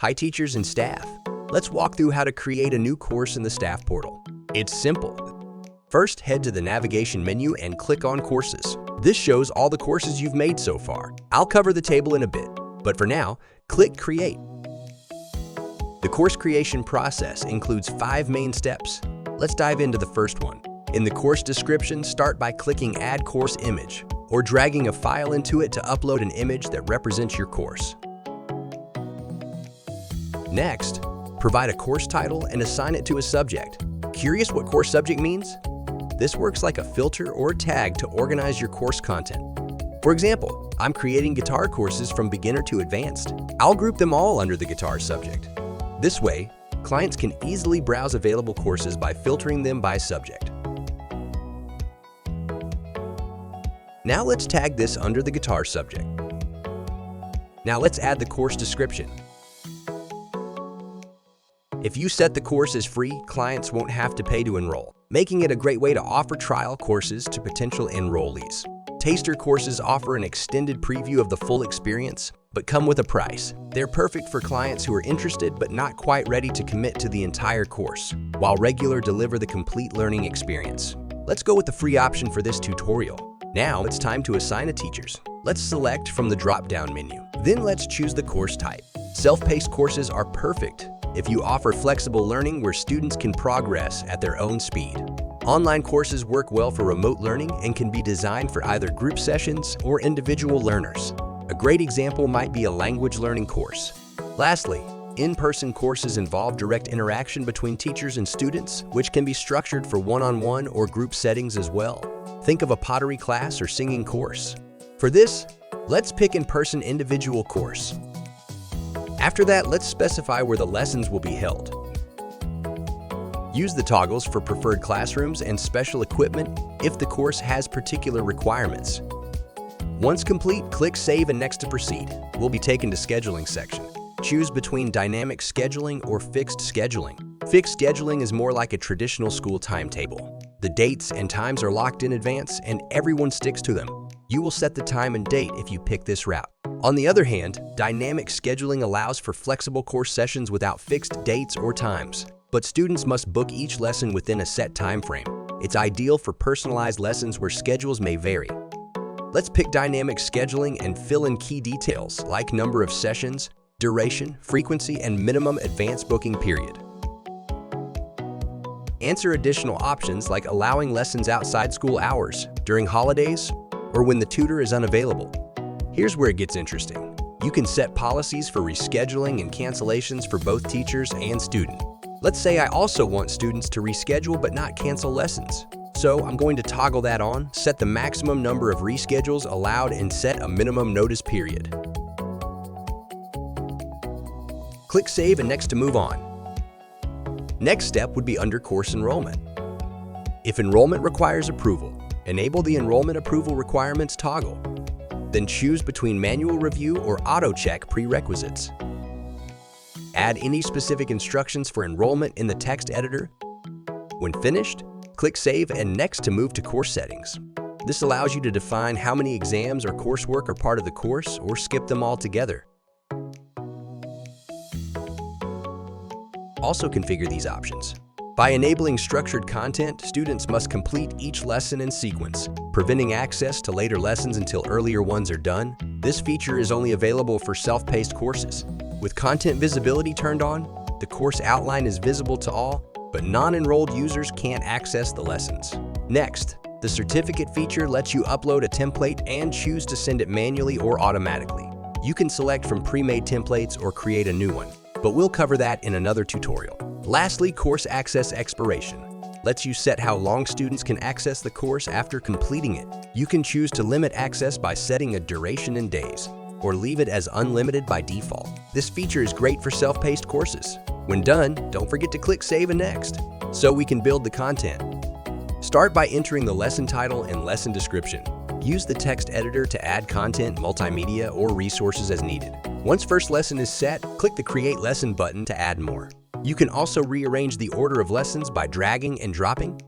Hi teachers and staff. Let's walk through how to create a new course in the staff portal. It's simple. First, head to the navigation menu and click on Courses. This shows all the courses you've made so far. I'll cover the table in a bit, but for now, click Create. The course creation process includes 5 main steps. Let's dive into the first one. In the course description, start by clicking Add Course Image, or dragging a file into it to upload an image that represents your course. Next, provide a course title and assign it to a subject. Curious what course subject means? This works like a filter or tag to organize your course content. For example, I'm creating guitar courses from beginner to advanced. I'll group them all under the guitar subject. This way, clients can easily browse available courses by filtering them by subject. Now let's tag this under the guitar subject. Now let's add the course description. If you set the course as free, clients won't have to pay to enroll, making it a great way to offer trial courses to potential enrollees. Taster courses offer an extended preview of the full experience, but come with a price. They're perfect for clients who are interested but not quite ready to commit to the entire course, while regular deliver the complete learning experience. Let's go with the free option for this tutorial. Now it's time to assign a teachers. Let's select from the drop-down menu. Then let's choose the course type. Self-paced courses are perfect if you offer flexible learning where students can progress at their own speed. Online courses work well for remote learning and can be designed for either group sessions or individual learners. A great example might be a language learning course. Lastly, in-person courses involve direct interaction between teachers and students, which can be structured for one-on-one or group settings as well. Think of a pottery class or singing course. For this, let's pick in-person individual course. After that, let's specify where the lessons will be held. Use the toggles for preferred classrooms and special equipment if the course has particular requirements. Once complete, click Save and Next to proceed. We'll be taken to Scheduling section. Choose between dynamic scheduling or fixed scheduling. Fixed scheduling is more like a traditional school timetable. The dates and times are locked in advance and everyone sticks to them. You will set the time and date if you pick this route. On the other hand, dynamic scheduling allows for flexible course sessions without fixed dates or times, but students must book each lesson within a set time frame. It's ideal for personalized lessons where schedules may vary. Let's pick dynamic scheduling and fill in key details like number of sessions, duration, frequency, and minimum advance booking period. Answer additional options like allowing lessons outside school hours, during holidays, or when the tutor is unavailable. Here's where it gets interesting. You can set policies for rescheduling and cancellations for both teachers and student. Let's say I also want students to reschedule but not cancel lessons. So I'm going to toggle that on, set the maximum number of reschedules allowed, and set a minimum notice period. Click Save and Next to move on. Next step would be under Course Enrollment. If enrollment requires approval, enable the Enrollment Approval Requirements toggle. Then choose between Manual Review or Auto Check prerequisites. Add any specific instructions for enrollment in the text editor. When finished, click Save and Next to move to Course Settings. This allows you to define how many exams or coursework are part of the course or skip them altogether. Also configure these options. By enabling structured content, students must complete each lesson in sequence, preventing access to later lessons until earlier ones are done. This feature is only available for self-paced courses. With content visibility turned on, the course outline is visible to all, but non-enrolled users can't access the lessons. Next, the certificate feature lets you upload a template and choose to send it manually or automatically. You can select from pre-made templates or create a new one, but we'll cover that in another tutorial. Lastly, course access expiration lets you set how long students can access the course after completing it. You can choose to limit access by setting a duration in days, or leave it as unlimited by default. This feature is great for self-paced courses. When done, don't forget to click Save and Next, so we can build the content. Start by entering the lesson title and lesson description. Use the text editor to add content, multimedia, or resources as needed. Once first lesson is set, click the Create Lesson button to add more. You can also rearrange the order of lessons by dragging and dropping.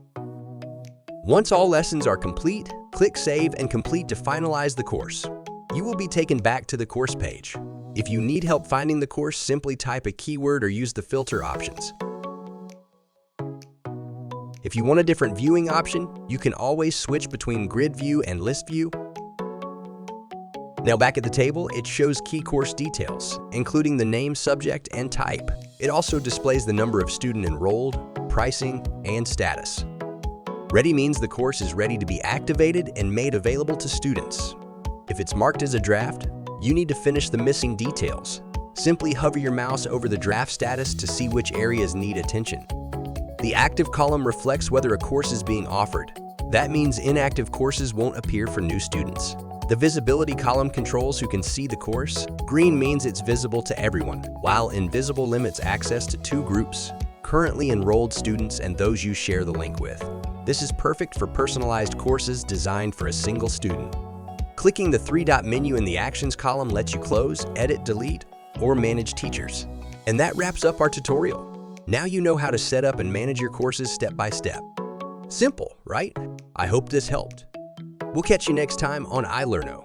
Once all lessons are complete, click Save and Complete to finalize the course. You will be taken back to the course page. If you need help finding the course, simply type a keyword or use the filter options. If you want a different viewing option, you can always switch between grid view and list view. Now back at the table, it shows key course details, including the name, subject, and type. It also displays the number of students enrolled, pricing, and status. Ready means the course is ready to be activated and made available to students. If it's marked as a draft, you need to finish the missing details. Simply hover your mouse over the draft status to see which areas need attention. The active column reflects whether a course is being offered. That means inactive courses won't appear for new students. The visibility column controls who can see the course. Green means it's visible to everyone, while invisible limits access to two groups: currently enrolled students and those you share the link with. This is perfect for personalized courses designed for a single student. Clicking the three-dot menu in the Actions column lets you close, edit, delete, or manage teachers. And that wraps up our tutorial. Now you know how to set up and manage your courses step by step. Simple, right? I hope this helped. We'll catch you next time on ilerno.